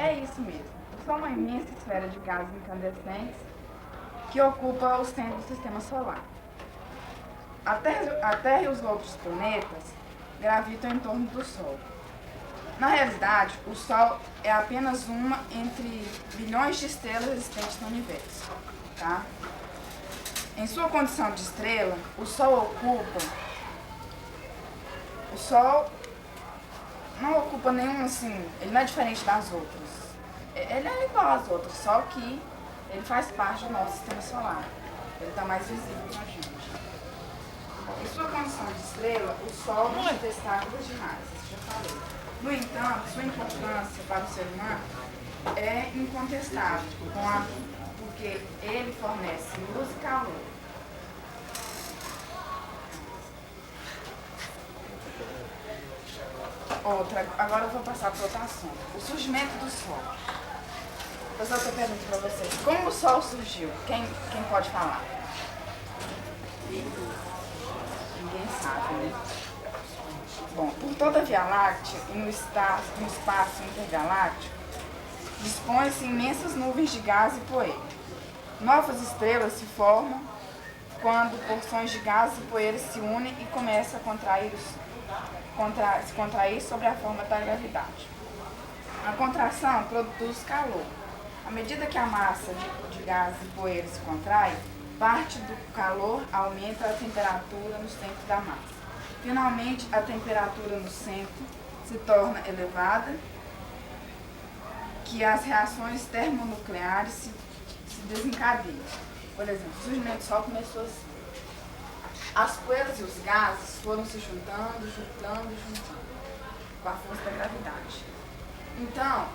É isso mesmo. O Sol é uma imensa esfera de gases incandescentes que ocupa o centro do sistema solar. A Terra e os outros planetas gravitam em torno do Sol. Na realidade, o Sol é apenas uma entre bilhões de estrelas existentes no universo. Tá? Em sua condição de estrela, o Sol não ocupa nenhum, assim, ele não é diferente das outras. Ele é igual às outras, só que ele faz parte do nosso sistema solar. Ele está mais visível para a gente. Em sua condição de estrela, o Sol não destaca demais, isso já falei. No entanto, sua importância para o ser humano é incontestável, porque ele fornece luz e calor. Agora eu vou passar para outro assunto. O surgimento do Sol. Pessoal, eu pergunto para vocês, como o Sol surgiu? Quem pode falar? Ninguém sabe, né? Bom, por toda a Via Láctea e no espaço intergaláctico, dispõe-se imensas nuvens de gás e poeira. Novas estrelas se formam quando porções de gás e poeira se unem e começam a se contrair sob a forma da gravidade. A contração produz calor. À medida que a massa de gás e poeira se contrai, parte do calor aumenta a temperatura no centro da massa. Finalmente, a temperatura no centro se torna elevada, que as reações termonucleares se desencadeiam. Por exemplo, o surgimento do Sol começou assim. As poeiras e os gases foram se juntando com a força da gravidade. Então,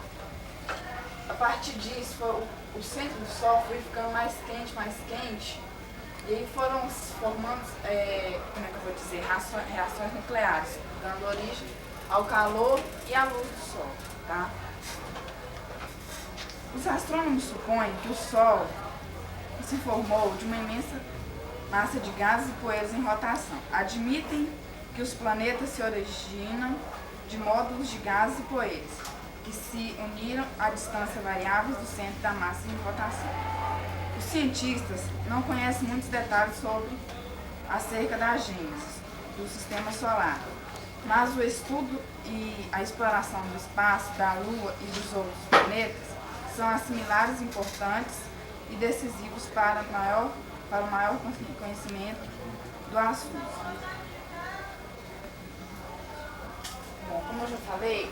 a partir disso, o centro do Sol foi ficando mais quente, e aí foram se formando, reações nucleares, dando origem ao calor e à luz do Sol. Tá? Os astrônomos supõem que o Sol se formou de uma imensa massa de gases e poeiras em rotação. Admitem que os planetas se originam de módulos de gases e poeiras, que se uniram a distâncias variáveis do centro da massa em rotação. Os cientistas não conhecem muitos detalhes acerca da gênese do sistema solar, mas o estudo e a exploração do espaço, da Lua e dos outros planetas são assimilares importantes e decisivos para o maior conhecimento do assunto. Bom, como eu já falei,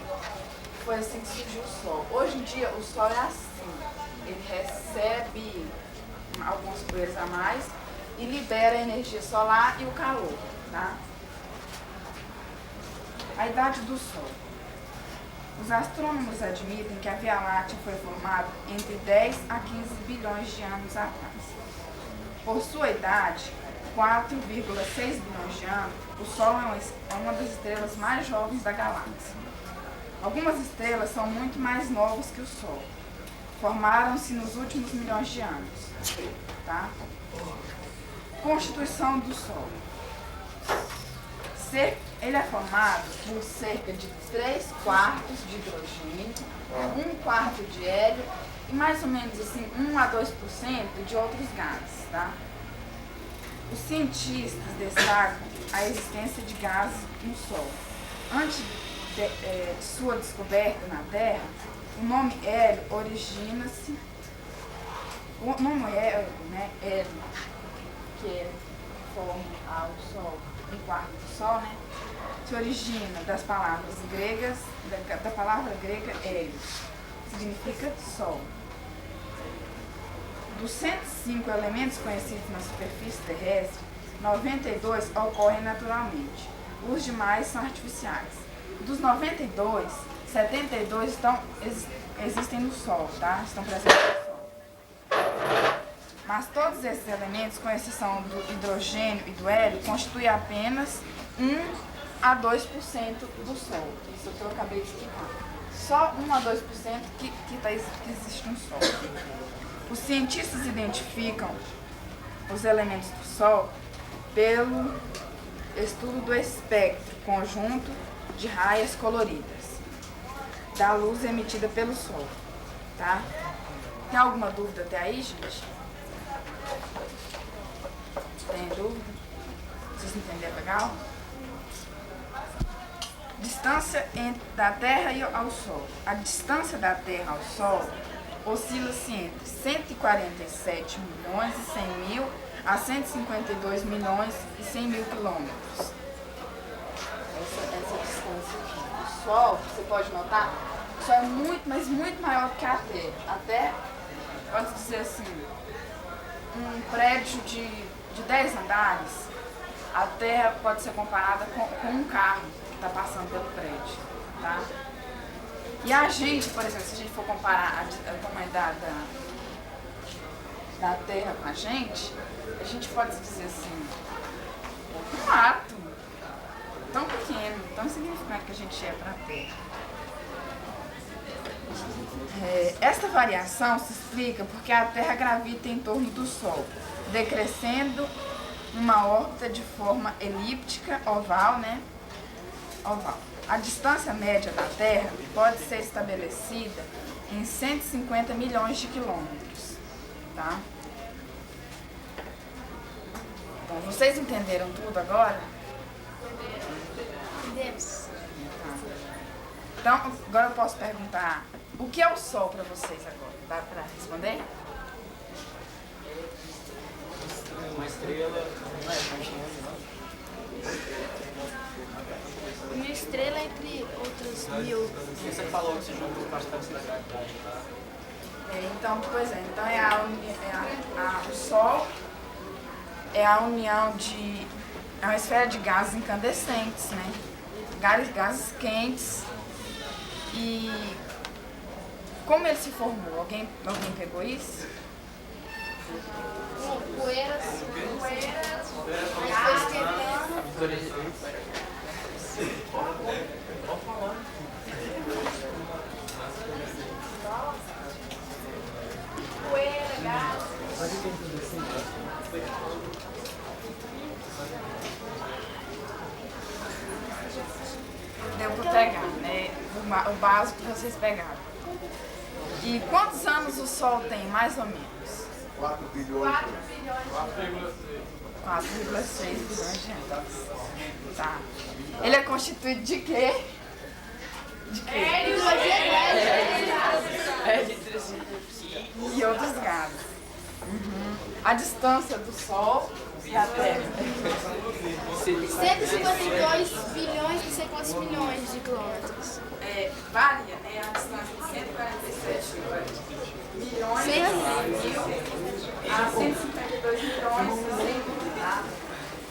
foi assim que surgiu o Sol. Hoje em dia, o Sol é assim. Ele recebe algumas poeiras a mais e libera a energia solar e o calor. Tá? A idade do Sol. Os astrônomos admitem que a Via Láctea foi formada entre 10 a 15 bilhões de anos atrás. Por sua idade, 4,6 bilhões de anos, o Sol é uma das estrelas mais jovens da galáxia. Algumas estrelas são muito mais novas que o Sol. Formaram-se nos últimos milhões de anos. Tá? Constituição do Sol. Ele é formado por cerca de 3/4 de hidrogênio, 1/4 de hélio e mais ou menos assim 1 a 2% de outros gases. Tá? Os cientistas destacam a existência de gases no Sol. Antes de sua descoberta na Terra, o nome hélio origina-se. O nome hélio, né, hélio, que é forma ao Sol, um quarto do Sol, né, se origina das palavras gregas, da palavra grega hélio, significa Sol. Dos 105 elementos conhecidos na superfície terrestre, 92 ocorrem naturalmente. Os demais são artificiais. Dos 92, 72 existem no Sol, tá? Estão presentes no Sol. Mas todos esses elementos, com exceção do hidrogênio e do hélio, constituem apenas 1 a 2% do Sol. Isso que eu acabei de explicar. Só 1 a 2% que existe no Sol. Os cientistas identificam os elementos do Sol pelo estudo do espectro, conjunto de raias coloridas. da luz emitida pelo Sol, tá? Tem alguma dúvida até aí, gente? Tem dúvida? Vocês entenderam legal? Distância da Terra ao Sol. A distância da Terra ao Sol oscila-se entre 147 milhões e 100 mil a 152 milhões e 100 mil quilômetros. Essa distância aqui. O Sol, você pode notar, o Sol é muito, mas muito maior que a Terra. A Terra, pode dizer assim, um prédio de 10 andares, a Terra pode ser comparada com um carro que está passando pelo prédio, tá? E a gente, por exemplo, se a gente for comparar a tamanho da Terra com a gente pode dizer assim, um átomo tão pequeno, tão insignificante que a gente é para a Terra. Esta variação se explica porque a Terra gravita em torno do Sol, decrescendo uma órbita de forma elíptica, oval, né? Oval. A distância média da Terra pode ser estabelecida em 150 milhões de quilômetros, tá? Então, vocês entenderam tudo agora? Entendemos. Tá. Então, agora eu posso perguntar, o que é o Sol para vocês agora? Dá para responder? Uma estrela, Uma estrela entre outras mil. você falou que se juntou bastante da gravidade. Então, pois é, então o Sol é a união é uma esfera de gases incandescentes, né? Gases quentes. E como ele se formou? Alguém pegou isso? Poeiras. Aí foi esquentando. Poeira, gás. Deu para pegar, né? O básico que vocês pegaram. E quantos anos o Sol tem, mais ou menos? 4 bilhões. 4,6 bilhões de anos. Tá. Ele é constituído de quê? De quê? E outros gases. A distância do Sol e a Terra. 152 bilhões, não sei quantos milhões de quilômetros. Varia, né? A distância de 147 milhões e 100 mil a 152 milhões e 100 mil, tá?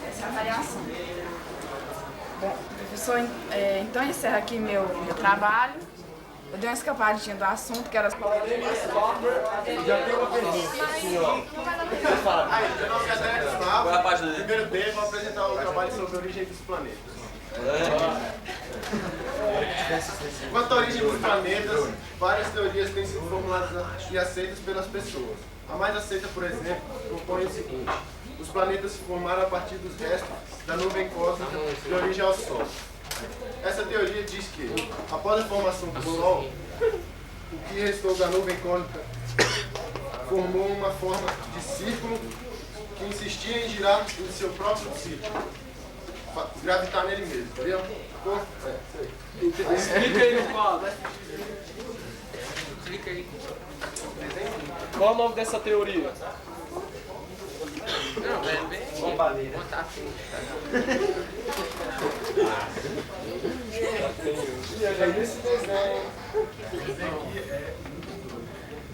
Essa é a variação. Bom, professor, então encerra aqui meu trabalho. Eu dei uma escapadinha do assunto, que era... Já tem uma pergunta, senhor. Qual é a página dele? Primeiro tempo, vou apresentar o trabalho sobre a origem dos planetas. Quanto à origem dos planetas, várias teorias têm sido formuladas e aceitas pelas pessoas. A mais aceita, por exemplo, propõe o seguinte: os planetas se formaram a partir dos restos da nuvem cósmica de origem ao Sol. Essa teoria diz que, após a formação do Sol, o que restou da nuvem cósmica formou uma forma de círculo que insistia em girar em seu próprio círculo, gravitar nele mesmo, entendeu? Explica aí no quadro. Explica aí. Qual é o nome dessa teoria? Não, é bem... Botar assim. Nesse desenho.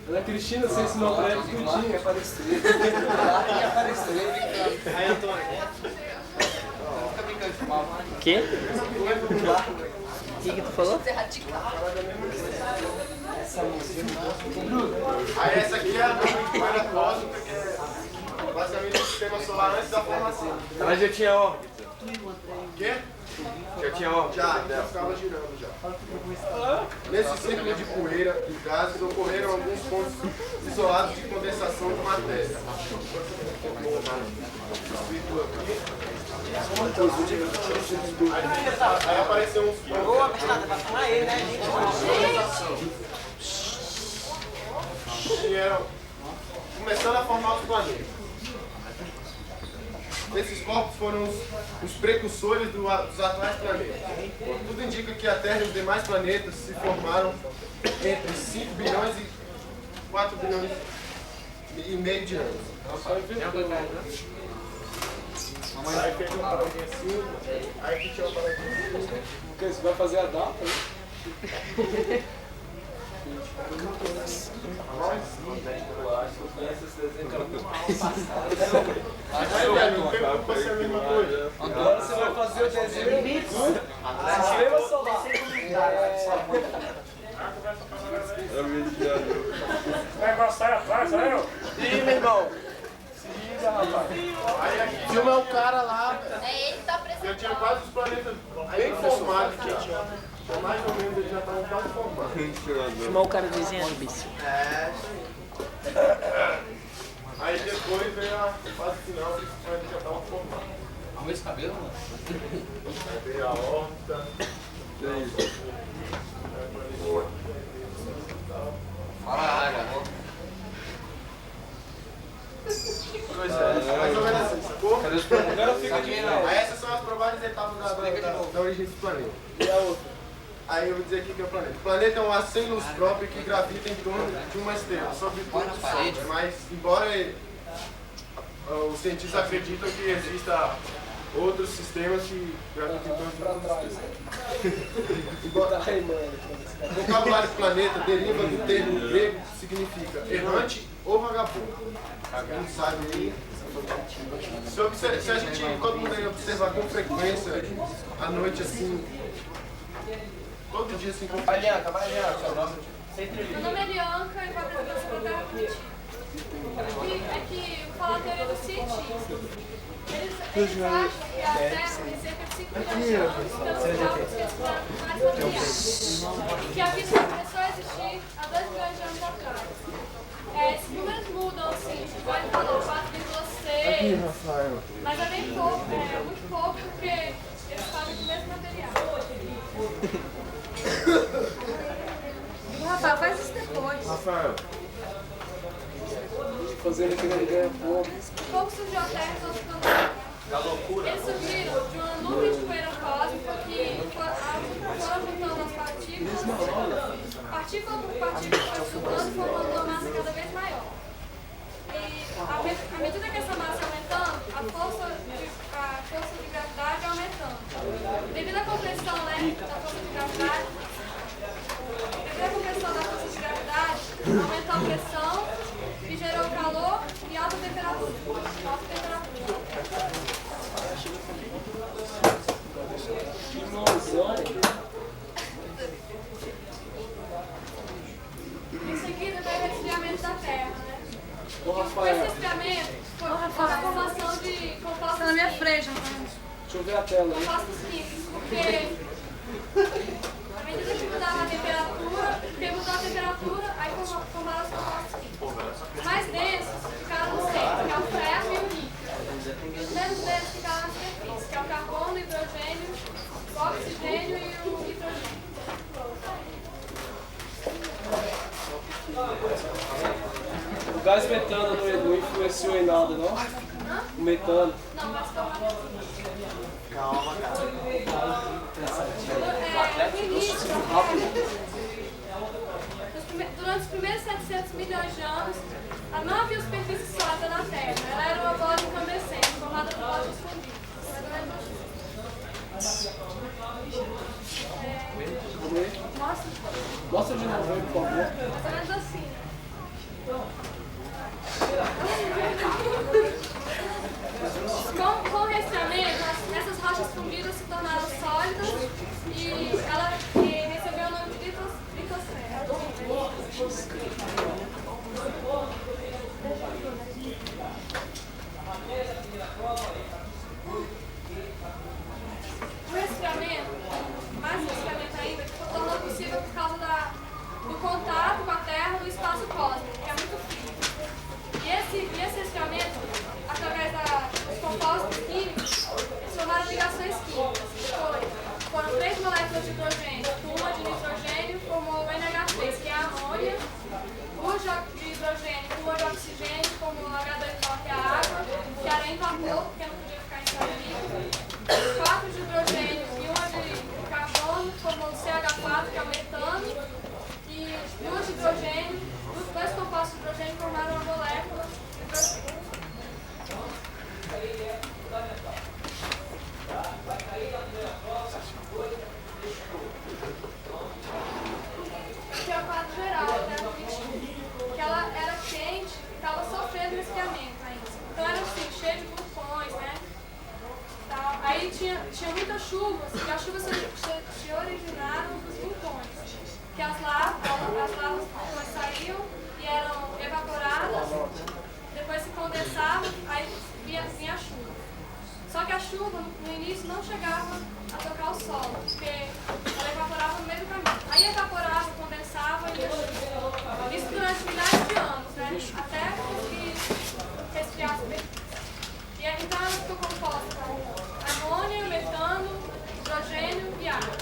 Ana Cristina, você ensinou pra ela tudinho, é aparecer. Aí, Antônio. Que? O que tu falou? Aí essa aqui é a nuvem cósmica, que é basicamente o sistema solar antes da formação. Ela já tinha órbita. Quê? Já tinha já ficava girando já. Nesse círculo de poeira e gases ocorreram alguns pontos isolados de condensação de matéria. Aí apareceu uns pontos que eram começando a formar os planetas. Esses corpos foram os precursores dos atuais planetas. Tudo indica que a Terra e os demais planetas se formaram entre 5 bilhões e 4 bilhões e meio de anos. Aí fez uma paradinha assim, aí aqui tinha uma paradinha assim. Porque você vai fazer a data, né? Aí, velho, não tem como ser a mesma coisa. Agora você vai fazer o desenho do sistema solar. Vai gostar atrás, aí, ó. Ih, meu irmão. Se liga, rapaz. Aí aqui Filma o cara lá. É ele que tá já apresentando. tinha quase os planetas bem formados já. Então, mais ou menos eles já estavam quase formados. Filmar o cara desenhando, bicho. Aí depois veio a fase final, que os planetas já estavam formados. Arruma esse cabelo, mano. Aí veio a órbita. Fala a área. Mais ou menos assim, sacou? Cadê os planetas? Agora fica de não. Aí essas são as prováveis etapas da origem do planeta. E a outra? Aí eu vou dizer aqui que é o planeta. O planeta é um ar sem luz própria que gravita em torno de uma estrela, sobretudo do Sol. Mas, embora os cientistas acreditam que existam outros sistemas que gravitam em torno de outras estrelas. Ai, mano. O vocabulário planeta deriva do termo grego que significa errante ou vagabundo. Quem não sabe aí. Se a gente, todo mundo aí observar com frequência, à noite assim, todo dia assim, com Valianca, seu nome. Meu nome é Lianca e vou apresentar sobre a Terra primitiva. É que eu falo a teoria dos cientistas. Eles acham que a Terra tem cerca de 5 milhões de anos, pelos cálculos que eles fizeram com mais materiais. E que a vida começou a existir há 2 milhões de anos atrás. Esses números mudam, assim, vai para 4,6, mas é bem pouco, é muito pouco porque eles fazem com o mesmo material. Rafael, faz isso depois. Rafael. Fazendo aqui no ganha pouco. Pouco surgiu a Terra e outros planetas. Eles surgiram de uma nuvem de poeira cósmica que foram juntando as partículas, partícula por partícula foi juntando e formando uma massa cada vez maior. E à medida que essa massa é aumentando, a força de gravidade é aumentando. Devido à compressão da força de gravidade, aumentou a pressão e gerou calor e alta temperatura. Em seguida veio o resfriamento da Terra, né? Com esse resfriamento foi a formação de compostos Na minha químicos. frente, Deixa eu ver a tela aí. Compostos químicos, porque à medida que mudava a temperatura, aí formaram os compostos químicos. Mais densos ficaram no centro, que é o ferro e o níquel. Os menos densos ficaram na superfície, que é o carbono, o hidrogênio, o oxigênio e o nitrogênio. O gás metano não influenciou em nada, não? O metano. Não, mas calma. Calma, cara. No início, durante os primeiros 700 milhões de anos, não havia superfície sólida na Terra. Ela era uma bola incandescente, formada por rochas fundidas. Mostra de novo aí, por favor. Mais ou menos assim. Com o resfriamento, essas rochas fundidas se tornaram sólidas e ela recebeu o nome de litosfera. O resfriamento átomo de hidrogênio com uma de nitrogênio formou o NH3, que é a amônia. Um de hidrogênio com uma de oxigênio formou o H2O, que é a água, que era em vapor, porque não podia ficar em estado líquido. 4 de hidrogênio e uma de carbono formou o CH4, que é o metano. E 2 de hidrogênio, os dois compostos de hidrogênio formaram uma molécula de hidrogênio. Aqui é o quadro geral, né, do bichinho. Que ela era quente e estava sofrendo resfriamento ainda. Então era assim, cheio de vulcões, né? Aí tinha muita chuva, e as chuvas se originaram dos vulcões. Que as lavas dos vulcões saíam e eram evaporadas, depois se condensavam, aí vinha a chuva. Só que a chuva no início não chegava a tocar o solo, porque ela evaporava no meio do caminho. Aí evaporava, condensava e ia chuva. Isso durante milhares de anos, né? Até conseguir resfriar as superfícies. E aí, então ela ficou composta com amônia, metano, hidrogênio e água.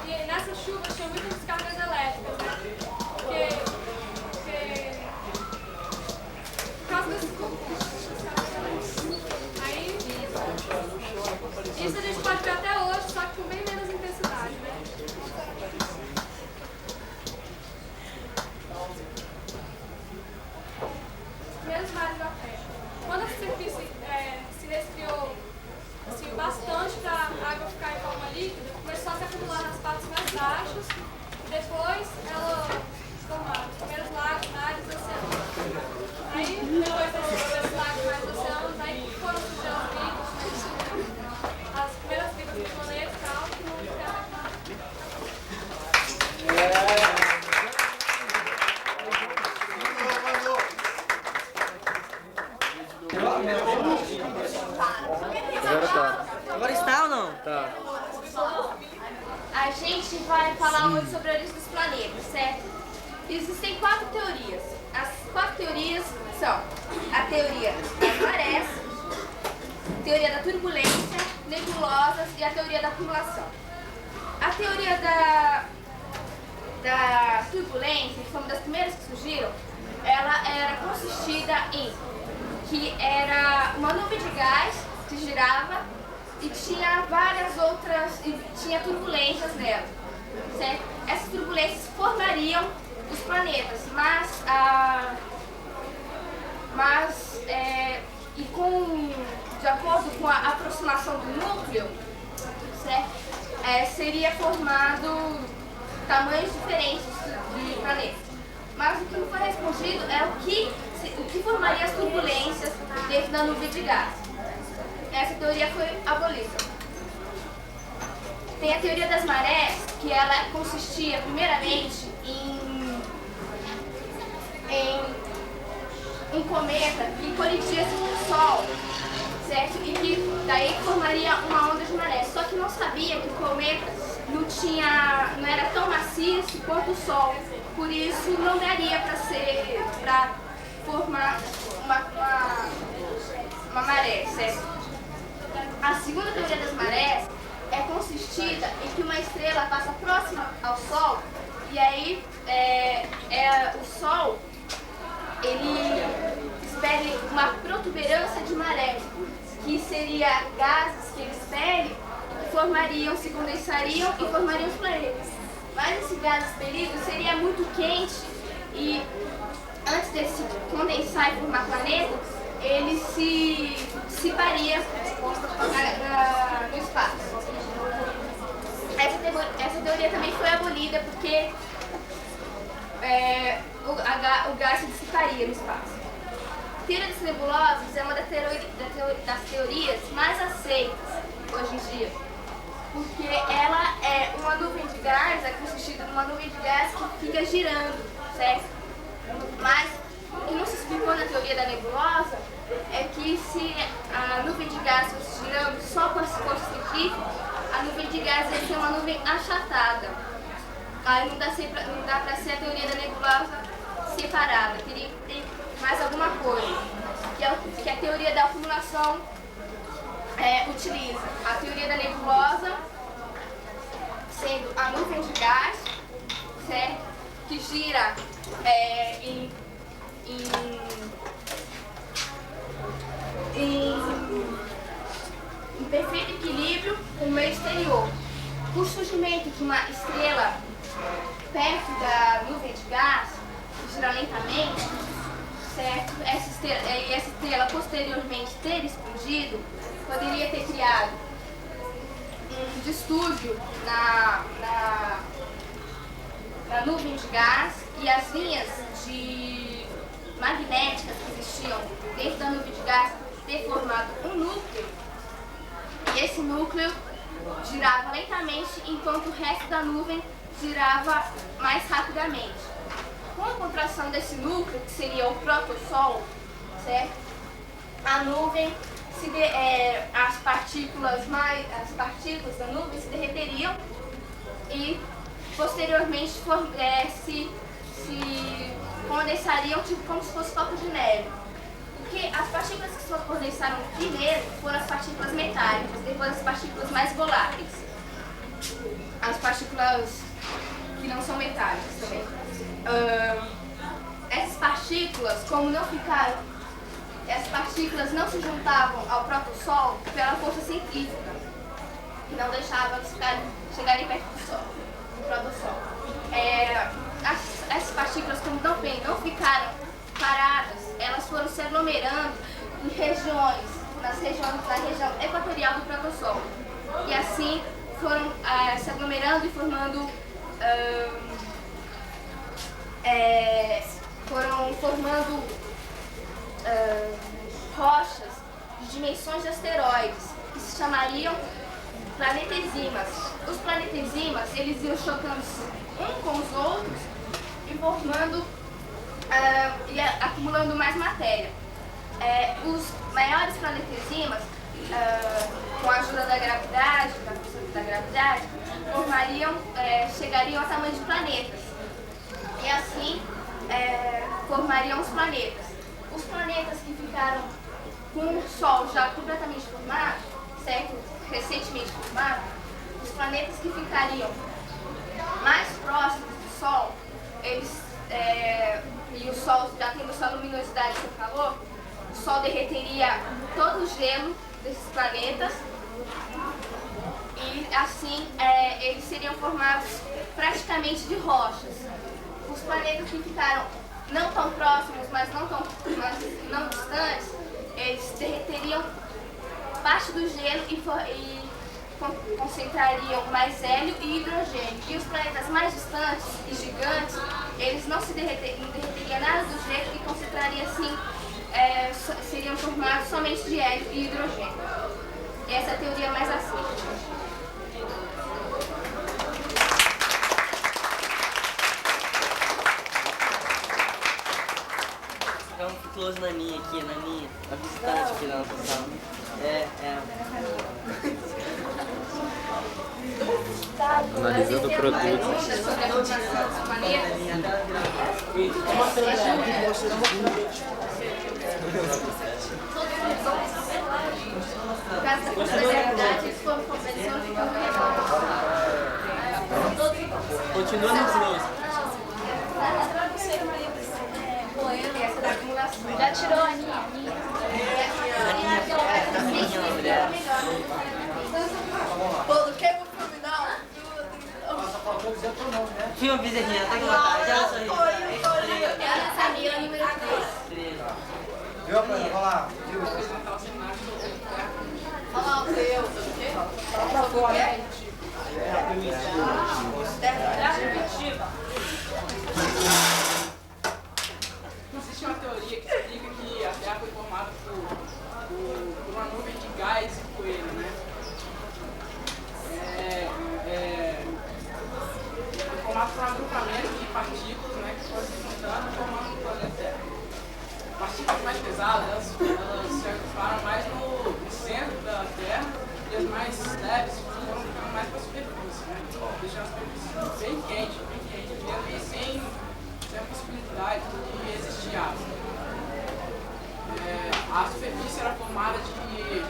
E nessas chuvas tinha muitas descargas elétricas, né? Porque por causa desses aí, isso a gente pode ver até hoje, só que com bem menos intensidade, né? Os primeiros mares da Terra. Quando a superfície se resfriou assim, bastante para a água ficar em forma líquida, começou a se acumular nas partes mais baixas e depois ela se formava os primeiros lagos, mares e oceanos. Aí, depois desses lagos mais oceanos, aí foram surgindo as vivas, né? As primeiras vivas do planeta e tal, que não ficaram nada. Agora está ou não? Tá. A gente vai falar hoje sobre a origem dos planetas, certo? Existem 4 teorias. As 4 teorias são a teoria das marés, a teoria da turbulência, nebulosas e a teoria da acumulação. A teoria da turbulência, que foi uma das primeiras que surgiram, ela era consistida em que era uma nuvem de gás que girava e tinha várias outras, e tinha turbulências nela, certo? Essas turbulências formariam os planetas, de acordo com a aproximação do núcleo, certo? Seria formado tamanhos diferentes de planetas. Mas o que não foi respondido é o que formaria as turbulências dentro da nuvem de gás. Essa teoria foi abolida. Tem a teoria das marés, que ela consistia primeiramente em um cometa que colidia com o Sol, certo? E que daí formaria uma onda de maré. Só que não sabia que o cometa não era tão maciço quanto o Sol. Por isso não daria para formar uma maré, certo? A segunda teoria das marés é consistida em que uma estrela passa próxima ao Sol e aí o Sol ele expele uma protuberância de maré, que seria gases que ele expele, que formariam, se condensariam e formariam os planetas. Mas esse gás expelido seria muito quente e antes de se condensar e formar planeta, ele se dissiparia no espaço. Essa teoria também foi abolida porque o gás se dissiparia no espaço. A teoria das nebulosas é uma das teorias mais aceitas hoje em dia, porque ela é uma nuvem de gás, é consistida numa nuvem de gás que fica girando, certo? Mas o que não se explicou na teoria da nebulosa é que se a nuvem de gás fosse girando só com as forças centrífugas, a nuvem de gás ia ser uma nuvem achatada. Aí não dá para ser a teoria da nebulosa separada, teria que ter mais alguma coisa. Que que a teoria da acumulação utiliza. A teoria da nebulosa, sendo a nuvem de gás, certo? Que gira em perfeito equilíbrio com o meio exterior. O surgimento de uma estrela perto da nuvem de gás, que gira lentamente, certo? Essa estrela posteriormente ter explodido, poderia ter criado um distúrbio na nuvem de gás, e as linhas magnéticas que existiam dentro da nuvem de gás ter formado um núcleo, e esse núcleo girava lentamente enquanto o resto da nuvem girava mais rapidamente. Com a contração desse núcleo, que seria o protossol, certo? A nuvem, as partículas da nuvem se derreteriam e posteriormente se condensariam, tipo como se fosse copo de neve. Porque as partículas que se condensaram primeiro foram as partículas metálicas, depois as partículas mais voláteis. As partículas que não são metálicas também. Essas partículas, como não ficaram, essas partículas não se juntavam ao protossol pela força centrífuga, que não deixava eles chegarem perto do sol, do protossol. Essas partículas, como não ficaram paradas, elas foram se aglomerando em regiões, na região equatorial do protossol. E assim foram se aglomerando e formando rochas de dimensões de asteroides, que se chamariam planetesimas. Os planetesimas, eles iam chocando um com os outros e formando e acumulando mais matéria. Os maiores planetesimas, com a ajuda da gravidade, da força da gravidade, chegariam ao tamanho de planetas. E assim formariam os planetas. Os planetas que ficaram com o Sol já completamente formado, certo? Recentemente formado, os planetas que ficariam mais próximos do Sol, e o Sol já tendo sua luminosidade e seu calor, o Sol derreteria todo o gelo desses planetas e assim eles seriam formados praticamente de rochas. Os planetas que ficaram não tão próximos, mas não distantes, eles derreteriam parte do gelo e concentrariam mais hélio e hidrogênio. E os planetas mais distantes e gigantes, eles não derreteriam nada do gelo e concentrariam assim, seriam formados somente de hélio e hidrogênio. Essa é a teoria mais aceita. Dá um close na minha aqui, a visitante aqui da nossa sala. Analisando o produto. No caso da força da gravidade, eles foram compensando e Continua no close. essa da acumulação. Já tirou a Aninha? Pô, não queima o filme, não. Filma, Bezerrinha, tá aqui na tarde. Olha só aí. Ela Samira, número 3. Viu, pai? Olha lá. Olha lá o seu. O quê? O quê? Existe uma teoria que explica que a Terra foi formada por uma nuvem de gás e poeira, né? Foi formado por um agrupamento de partículas, né, que foram se juntando e formando o planeta Terra. Partículas mais pesadas, elas se agruparam mais no centro da Terra, e as mais leves foram ficando mais para a superfície, né? Deixando a superfície bem quente mesmo, e sem a possibilidade de existir água. A era formada de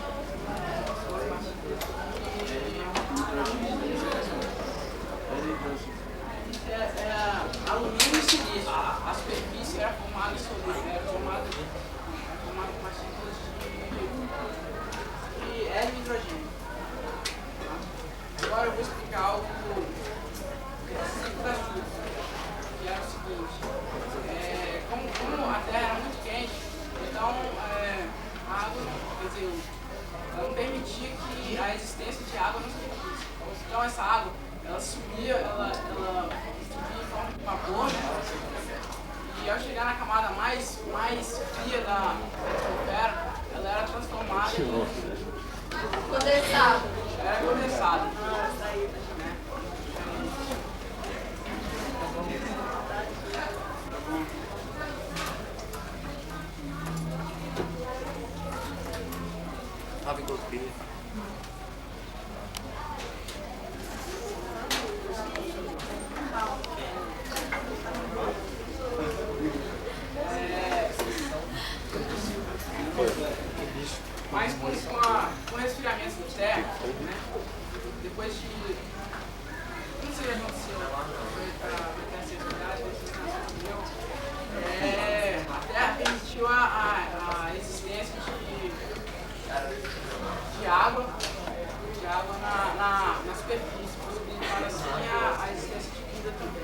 alumínio e silício. A superfície era formada de solúvel, era formada por partículas de hélio e hidrogênio. Agora eu vou explicar algo do ciclo da chuva, que era o seguinte: como a Terra era muito quente, então a água, quer dizer, ela não permitia que a existência de água na superfície. Então essa água, ela subia, ela subia em forma de vapor, né? E ao chegar na camada mais fria da atmosfera, ela era transformada em Condensado. era condensada. Mas com o resfriamento da Terra, né, depois de... Não sei o que aconteceu para essa atividade, a Terra permitiu a existência de água na superfície, possibilitando assim a existência de vida também.